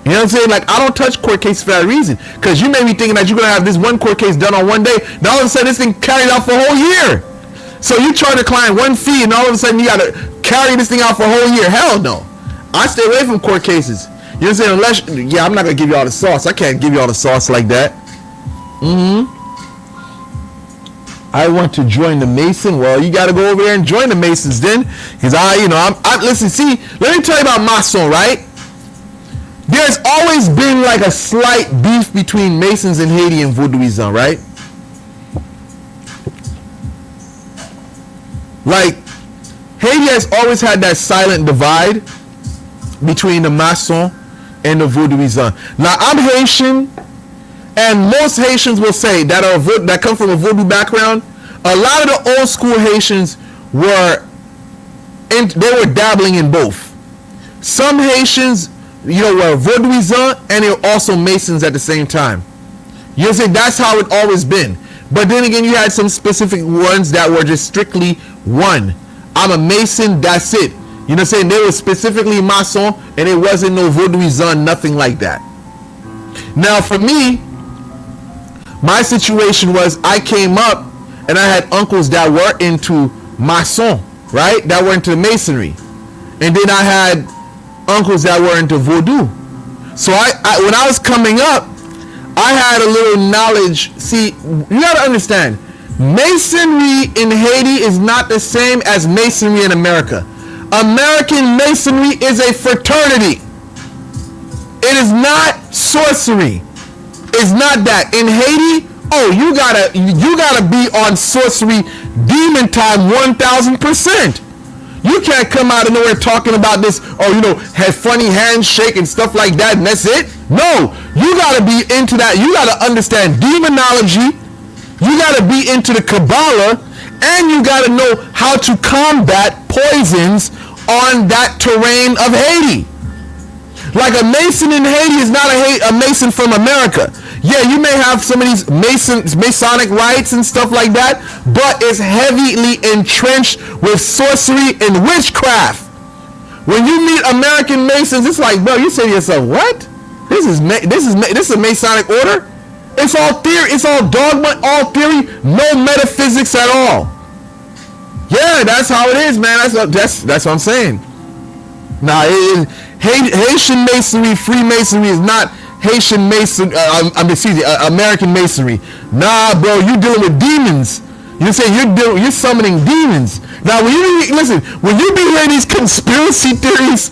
You know what I'm saying? Like, I don't touch court cases for that reason, because you may be thinking that you're going to have this one court case done on one day, now all of a sudden this thing carries out for a whole year. So you charge a client one fee, and all of a sudden you got to carry this thing out for a whole year. Hell no. I stay away from court cases. You know what I'm saying? Unless, yeah, I'm not going to give you all the sauce. I can't give you all the sauce like that. I want to join the Mason. Well, you got to go over there and join the Masons then. Because listen, see, let me tell you about Mason, right? There's always been like a slight beef between Masons in Haiti and Vaudouisans, right? Like, Haiti has always had that silent divide between the Mason and the Vaudouisans. Now, I'm Haitian, and most Haitians will say that come from a Vodou background. A lot of the old school Haitians were dabbling in both. Some Haitians, were Vaudouisans, and they were also Masons at the same time. You see, that's how it always been. But then again, you had some specific ones that were just strictly one. I'm a Mason, that's it. You know what I'm saying? They were specifically Mason, and it wasn't no Vaudouisan, nothing like that. Now, for me, my situation was I came up, and I had uncles that were into Mason, right? That were into Masonry. And then I had uncles that were into Vodou. So I when I was coming up, I had a little knowledge. See, you gotta understand, Masonry in Haiti is not the same as Masonry in America. American Masonry is a fraternity. It is not sorcery. It's not that. In Haiti, you gotta be on sorcery demon time 1000%. You can't come out of nowhere talking about this, have funny handshake and stuff like that, and that's it. No, you gotta be into that. You gotta understand demonology. You gotta be into the Kabbalah, and you gotta know how to combat poisons on that terrain of Haiti. Like, a Mason in Haiti is not a Mason from America. Yeah, you may have some of these Masonic rites and stuff like that, but it's heavily entrenched with sorcery and witchcraft. When you meet American Masons, it's like, bro, you say to yourself, what? This is a Masonic order? It's all theory, it's all dogma, all theory, no metaphysics at all. Yeah, that's how it is, man. That's what I'm saying. Now, Haitian Masonry, Freemasonry is not Haitian Mason. American Masonry. Nah, bro, you dealing with demons. You say you're summoning demons. Now, when you be hearing these conspiracy theories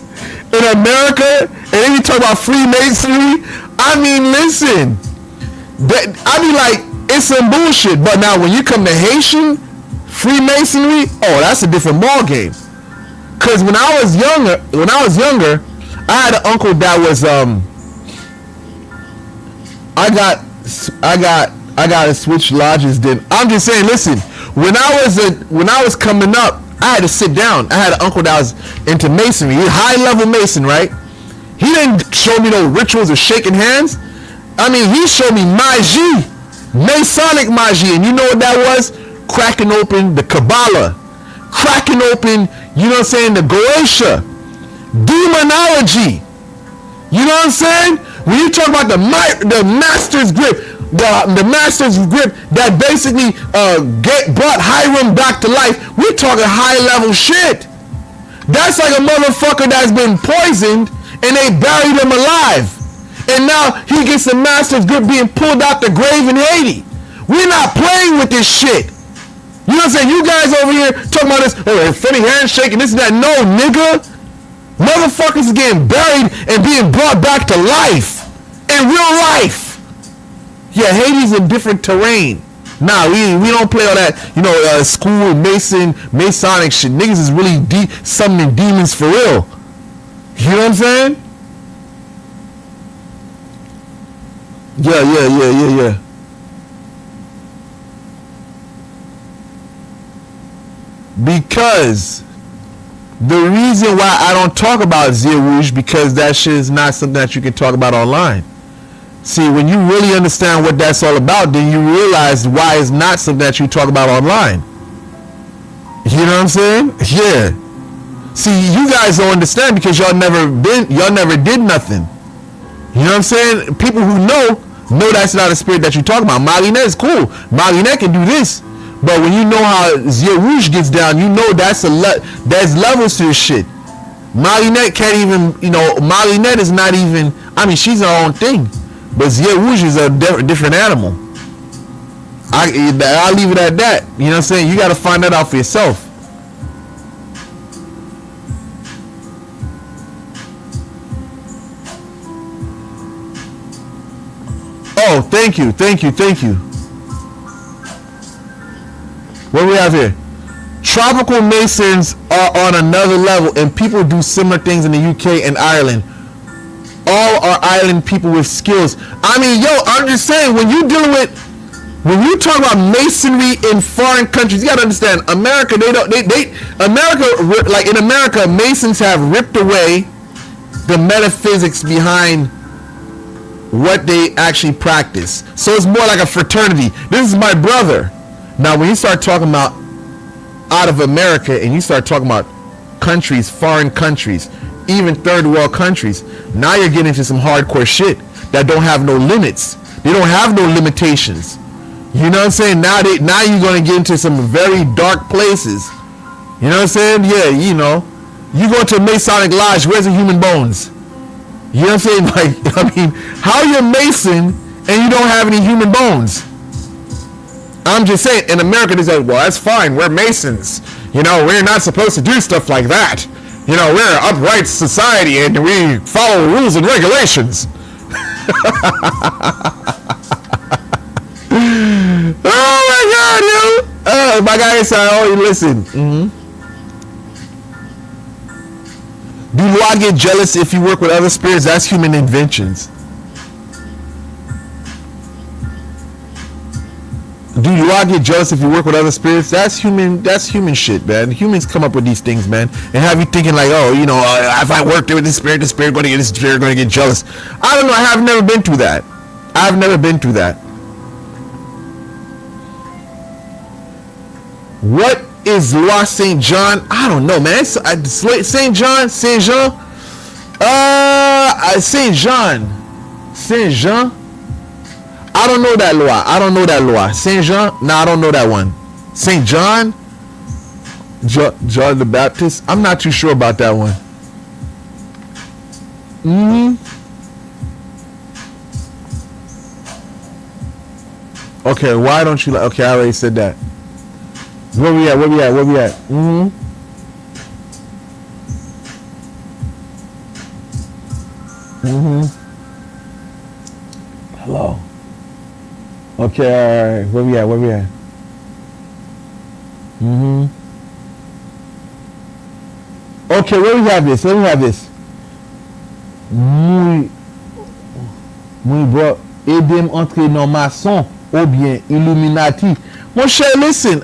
in America, and then you talk about Freemasonry, I mean, listen, I be like, it's some bullshit. But now, when you come to Haitian Freemasonry, that's a different ball game. Cause when I was younger, I had an uncle that was I got to switch lodges. Then I'm just saying, listen, when I was coming up, I had to sit down. I had an uncle that was into masonry. He's high level mason, right? He didn't show me no rituals of shaking hands. I mean, he showed me magie. Masonic magie, and you know what that was? Cracking open the Kabbalah, cracking open, you know what I'm saying, the Goetia, demonology. You know what I'm saying? When you talk about the master's grip, the master's grip that basically brought Hiram back to life, we're talking high level shit. That's like a motherfucker that's been poisoned and they buried him alive. And now he gets the master's grip being pulled out the grave in Haiti. We're not playing with this shit. You know what I'm saying? You guys over here talking about this, oh, funny handshake and this and that. No, nigga. Motherfuckers are getting buried and being brought back to life. In real life. Yeah, Haiti's a different terrain. Nah, we don't play all that, you know, school Masonic shit. Niggas is really summoning demons for real. You know what I'm saying? Yeah. Because the reason why I don't talk about Zia Rouge, because that shit is not something that you can talk about online. See, when you really understand what that's all about, then you realize why it's not something that you talk about online. You know what I'm saying? Yeah. See, you guys don't understand because y'all never did nothing. You know what I'm saying? People who know that's not a spirit that you talk about. Marinette is cool. Marinette can do this. But when you know how Zia Rouge gets down, you know there's levels to this shit. Marinette can't even, you know, Marinette is not even, I mean, she's her own thing. But Zia Rouge is a different animal. I'll leave it at that. You know what I'm saying? You got to find that out for yourself. Oh, thank you. What we have here? Tropical Masons are on another level, and people do similar things in the UK and Ireland. All are island people with skills. I mean, yo, I'm just saying, when you talk about masonry in foreign countries, you gotta understand, America, like in America, Masons have ripped away the metaphysics behind what they actually practice. So it's more like a fraternity. This is my brother. Now, when you start talking about out of America and you start talking about countries, foreign countries, even third world countries, now you're getting into some hardcore shit that don't have no limits. They don't have no limitations. You know what I'm saying? Now you're going to get into some very dark places. You know what I'm saying? Yeah, you know. You go to a Masonic lodge, where's the human bones? You know what I'm saying? Like, I mean, how are you a Mason and you don't have any human bones? I'm just saying, in America, they say, well, that's fine. We're Masons. You know, we're not supposed to do stuff like that. You know, we're an upright society and we follow rules and regulations. Oh my God, yo! My guy said, "Oh, listen. Do I get jealous if you work with other spirits? That's human inventions. Do you all get jealous if you work with other spirits? That's human shit, man. Humans come up with these things, man, and have you thinking like, oh, you know, if I worked with this spirit, the spirit going to get this spirit going to get jealous. I don't know. I have never been through that. What is Loire Saint John? I don't know, man. Saint Jean. Saint Jean. I don't know that Loire. Saint Jean? Nah, I don't know that one. Saint John? John the Baptist? I'm not too sure about that one. Okay, why don't you like? Okay, I already said that. Where we at? Hello. Okay, alright. Where we at? Okay, where we have this? Muy bro, aidez-moi entrer dans maçon ou bien Illuminati. Mon cher, listen.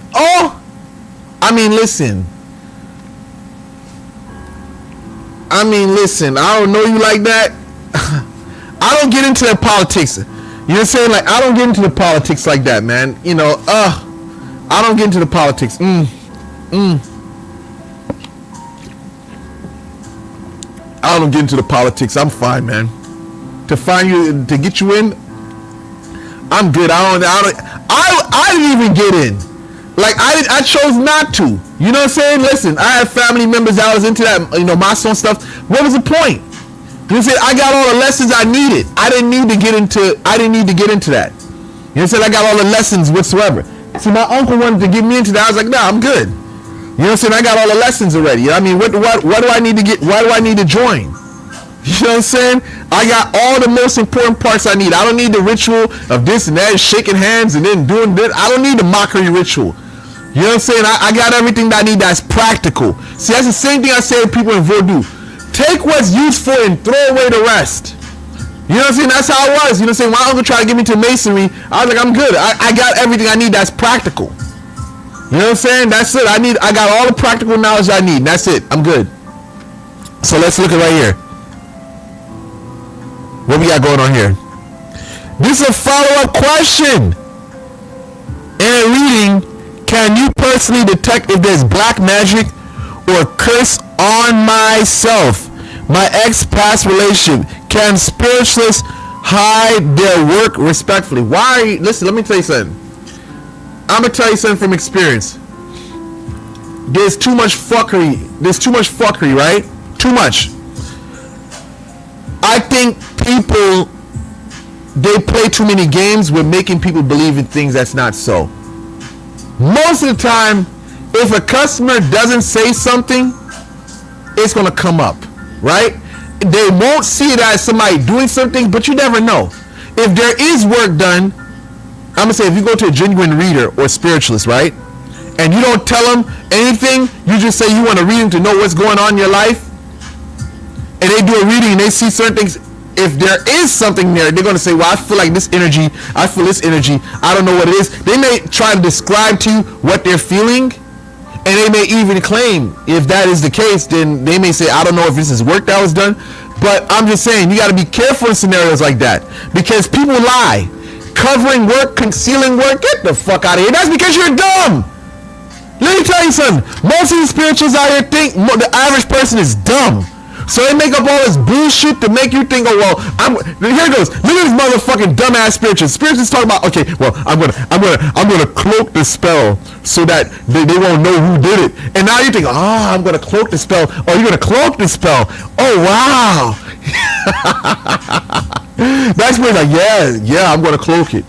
Listen. I don't know you like that. I don't get into that politics. You know what I'm saying? Like, I don't get into the politics like that, man. You know, I don't get into the politics. I don't get into the politics. I'm fine, man. To find you, to get you in, I'm good. I didn't even get in. Like, I chose not to. You know what I'm saying? Listen, I had family members that was into that, you know, Mason stuff. What was the point? You know what I'm saying? I got all the lessons I needed. I didn't need to get into that. You know what I'm saying? I got all the lessons whatsoever. See, my uncle wanted to get me into that. I was like, nah, I'm good. You know what I'm saying? I got all the lessons already. I mean, what do I need to get? Why do I need to join? You know what I'm saying? I got all the most important parts I need. I don't need the ritual of this and that, shaking hands and then doing this. I don't need the mockery ritual. You know what I'm saying? I got everything that I need that's practical. See, that's the same thing I say to people in Vodou. Take what's useful and throw away the rest. You know what I'm saying? That's how it was. You know what I'm saying? My uncle tried to get me to Masonry. I was like, I'm good. I got everything I need that's practical. You know what I'm saying? That's it. I got all the practical knowledge I need. That's it. I'm good. So let's look at right here. What we got going on here? This is a follow-up question. In a reading, can you personally detect if there's black magic or curse on myself, my ex-past relationship? Can spiritualists hide their work respectfully? Why are you, listen, let me tell you something. I'm going to tell you something from experience. There's too much fuckery. Right? Too much. I think people, they play too many games with making people believe in things that's not so. Most of the time, if a customer doesn't say something, it's going to come up, right? They won't see it as somebody doing something, but you never know. If there is work done, I'm going to say if you go to a genuine reader or spiritualist, right? And you don't tell them anything, you just say you want to read them to know what's going on in your life, and they do a reading and they see certain things. If there is something there, they're going to say, well, I feel this energy, I don't know what it is. They may try to describe to you what they're feeling, and they may even claim, if that is the case, then they may say, I don't know if this is work that was done. But I'm just saying, you got to be careful in scenarios like that, because people lie. Covering work, concealing work, get the fuck out of here. That's because you're dumb. Let me tell you something. Most of the spirituals out here think the average person is dumb. So they make up all this bullshit to make you think, oh well, here it goes. Look at this motherfucking dumbass spiritualist. Spiritualists talk about, okay, well, I'm gonna cloak the spell so that they won't know who did it. And now you think, I'm gonna cloak the spell. Oh, you're gonna cloak the spell. Oh wow. That's where like, yeah, I'm gonna cloak it.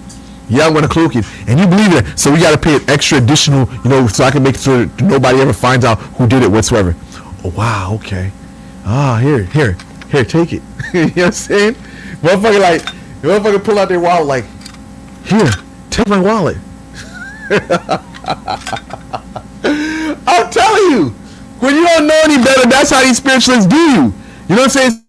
Yeah, I'm gonna cloak it. And you believe it. So we gotta pay an extra additional, so I can make sure nobody ever finds out who did it whatsoever. Oh wow, okay. Here, take it. You know what I'm saying? Motherfucker pull out their wallet like, here, take my wallet. I'm telling you, when you don't know any better, that's how these spiritualists do you. You know what I'm saying?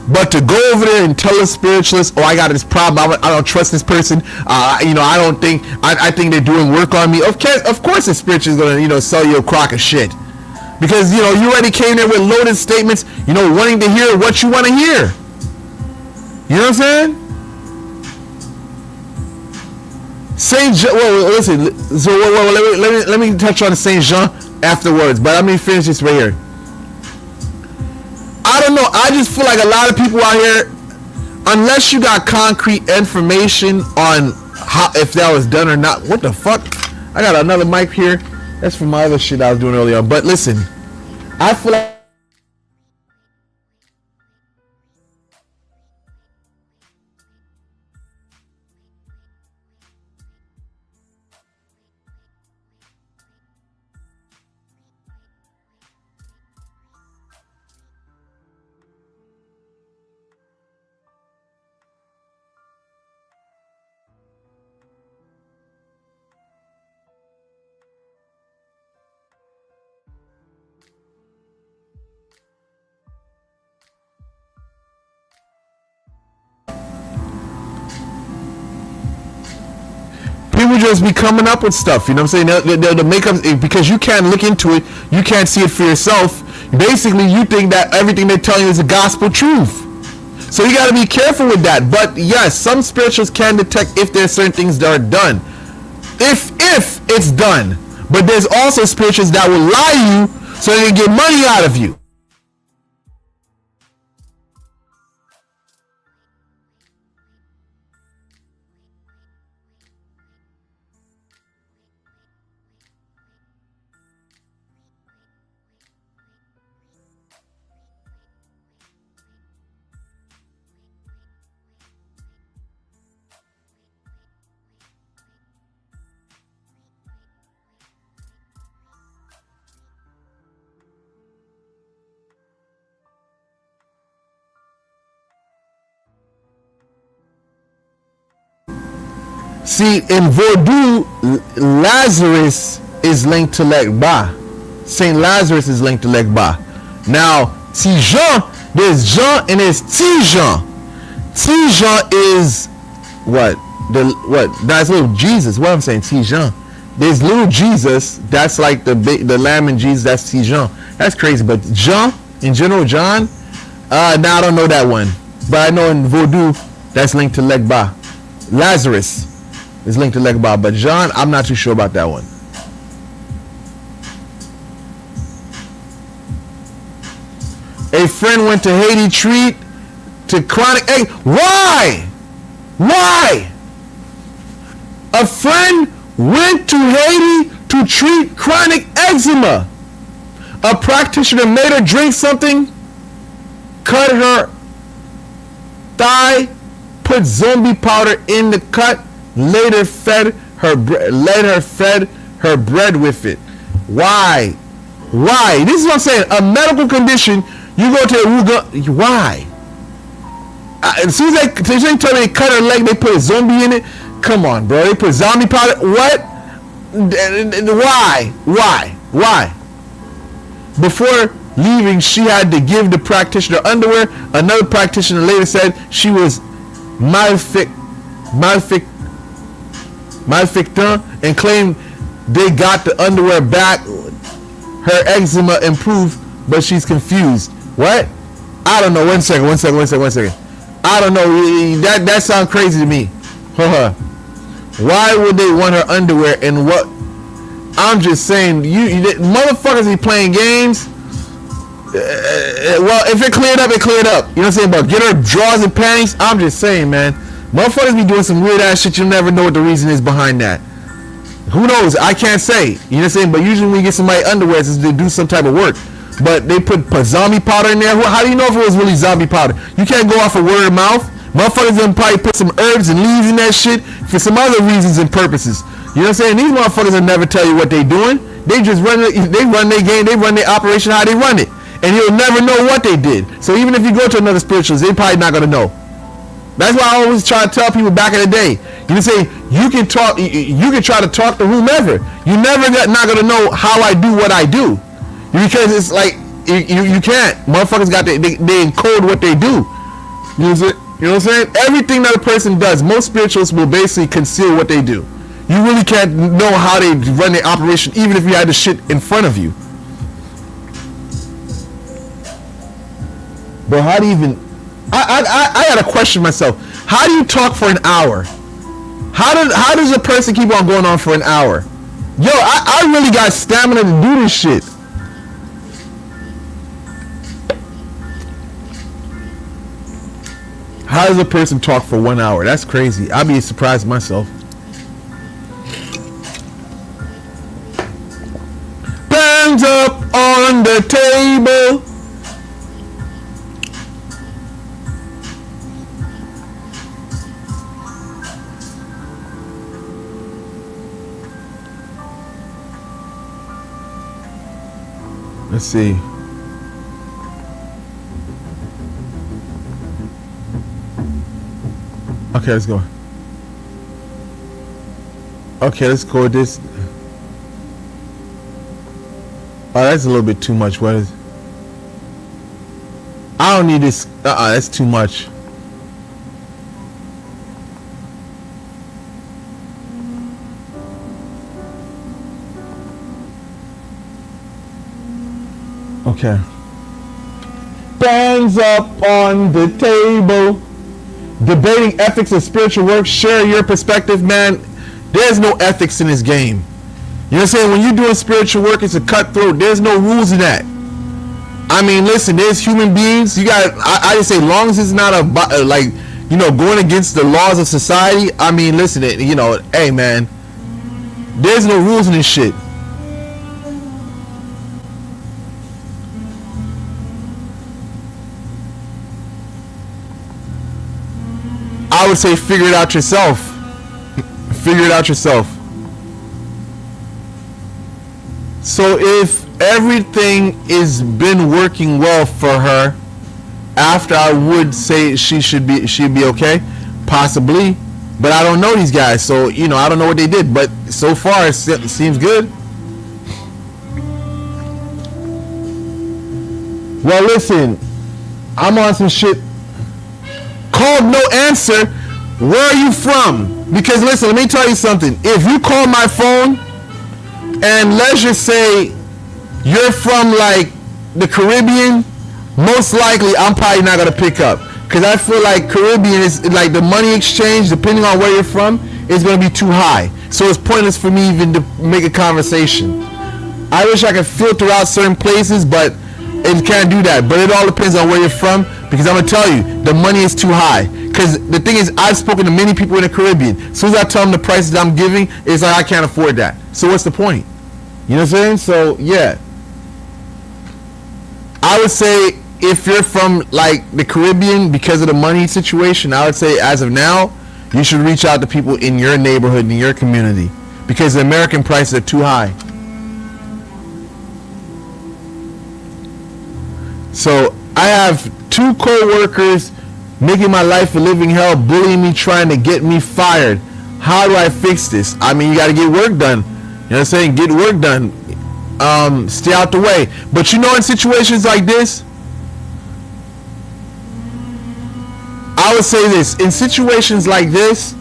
But to go over there and tell a spiritualist, I got this problem, I don't trust this person, I think they're doing work on me. Of course the spiritualist is gonna, sell you a crock of shit. Because, you already came there with loaded statements, wanting to hear what you want to hear. You know what I'm saying? Saint Jean, listen, so let me touch on Saint Jean afterwards, but let me finish this right here. I don't know. I just feel like a lot of people out here, unless you got concrete information on how, if that was done or not. What the fuck? I got another mic here. That's from my other shit I was doing earlier. But listen, I feel like People just be coming up with stuff, you know what I'm saying? They'll make up, because you can't look into it, you can't see it for yourself. Basically, you think that everything they're telling you is a gospel truth. So you got to be careful with that. But yes, some spirituals can detect if there's certain things that are done. If it's done. But there's also spirituals that will lie you so they can get money out of you. See, in Vodou, Lazarus is linked to Legba. Saint Lazarus is linked to Legba. Now, Tijan, there's Jean and there's Tijan. Tijan is what? That's little Jesus. What I'm saying, Tijan. There's little Jesus. That's like the lamb and Jesus. That's Tijan. That's crazy. But Jean, in general, John. Now I don't know that one, but I know in Vodou that's linked to Legba. Lazarus is linked to Legba, but John, I'm not too sure about that one. A friend went to Haiti treat to chronic. Hey, why? A friend went to Haiti to treat chronic eczema. A practitioner made her drink something, cut her thigh, put zombie powder in the cut, later fed her bread with it. Why? This is what I'm saying. A medical condition, you go to a why? As soon as they tell me they cut her leg, they put a zombie in it. Come on, bro. They put zombie powder. What? Why? Before leaving, she had to give the practitioner underwear. Another practitioner later said she was malfictant and claimed they got the underwear back. Her eczema improved, but she's confused. What? I don't know. One second. I don't know. That sounds crazy to me. Why would they want her underwear and what? I'm just saying, motherfuckers be playing games. Well, if it cleared up, it cleared up. You know what I'm saying? But get her drawers and panties. I'm just saying, man. Motherfuckers be doing some weird ass shit. You'll never know what the reason is behind that. Who knows? I can't say. You know what I'm saying? But usually when you get somebody underwear, it's to do some type of work. But they put zombie powder in there. How do you know if it was really zombie powder? You can't go off of word of mouth. Motherfuckers then probably put some herbs and leaves in that shit for some other reasons and purposes. You know what I'm saying? These motherfuckers will never tell you what they doing. They just run their game, they run their operation how they run it. And you'll never know what they did. So even if you go to another spiritualist, they probably not gonna know. That's why I always try to tell people back in the day. You can say you can try to talk to whomever. You never not gonna know how I do what I do. Because it's like you can't. Motherfuckers got they encode what they do. You know what I'm saying? Everything that a person does, most spiritualists will basically conceal what they do. You really can't know how they run their operation, even if you had the shit in front of you. But how do you even? I gotta question myself. How do you talk for an hour? How does a person keep on going on for an hour? Yo, I really got stamina to do this shit. How does a person talk for 1 hour? That's crazy. I'd be surprised myself. Hands up on the table. Let's see. Okay, let's go. Okay, let's go with this. Oh, that's a little bit too much. What is? I don't need this. That's too much. Okay. Bands up on the table. Debating ethics of spiritual work. Share your perspective, man. There's no ethics in this game. You know what I'm saying? When you're doing spiritual work, it's a cutthroat. There's no rules in that. I mean, listen, there's human beings. You got, I just say, long as it's not like, you know, going against the laws of society. I mean, listen, you know, hey, man, there's no rules in this shit. I would say figure it out yourself. Figure it out yourself. So if everything has been working well for her, after, I would say she'd be okay, possibly, but I don't know these guys, so you know, I don't know what they did, but so far it seems good. Well, listen, I'm on some shit called no answer. Where are you from? Because listen, let me tell you something. If you call my phone and let's just say you're from like the Caribbean, most likely I'm probably not gonna pick up, because I feel like Caribbean is like the money exchange, depending on where you're from, is gonna be too high. So it's pointless for me even to make a conversation. I wish I could filter out certain places, but it can't do that. But it all depends on where you're from, because I'm gonna tell you, the money is too high. Because the thing is, I've spoken to many people in the Caribbean. As soon as I tell them the prices I'm giving, it's like I can't afford that. So what's the point? You know what I'm saying? So yeah, I would say if you're from like the Caribbean, because of the money situation, I would say as of now, you should reach out to people in your neighborhood, in your community, because the American prices are too high. So I have 2 co-workers making my life a living hell, bullying me, trying to get me fired. How do I fix this? I mean, you got to get work done. You know what I'm saying? Get work done. Stay out the way. But you know, in situations like this, I would say this. In situations like this,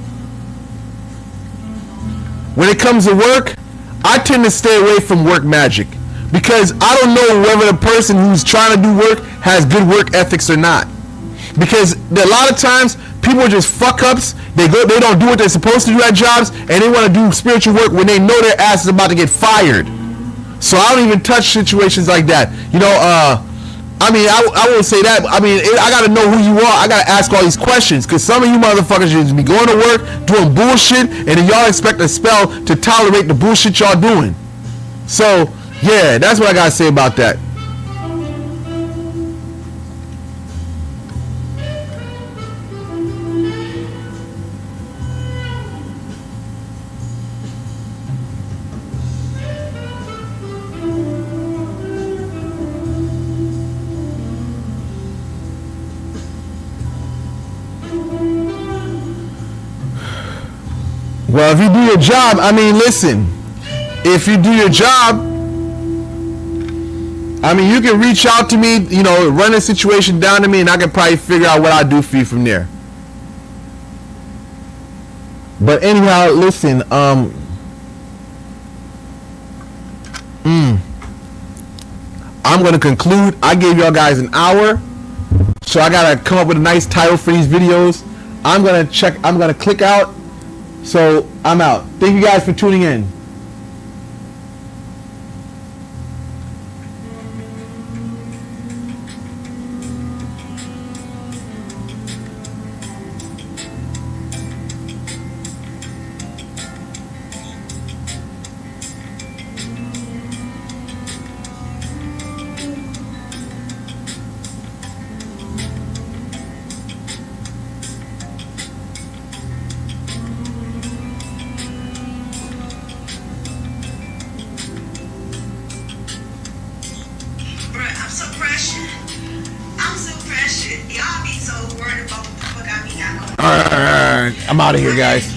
when it comes to work, I tend to stay away from work magic, because I don't know whether the person who's trying to do work has good work ethics or not. Because a lot of times people are just fuck ups. They don't do what they're supposed to do at jobs, and they want to do spiritual work when they know their ass is about to get fired. So I don't even touch situations like that. You know, I mean, I won't say that. I mean, I got to know who you are. I got to ask all these questions, because some of you motherfuckers just be going to work, doing bullshit, and then y'all expect a spell to tolerate the bullshit y'all doing. So yeah, that's what I got to say about that. Well, if you do your job, I mean, listen, if you do your job, I mean, you can reach out to me, you know, run a situation down to me, and I can probably figure out what I do for you from there. But anyhow, listen, I'm going to conclude. I gave y'all guys an hour, so I got to come up with a nice title for these videos. I'm going to click out. So I'm out. Thank you guys for tuning in. I'm out of here, guys.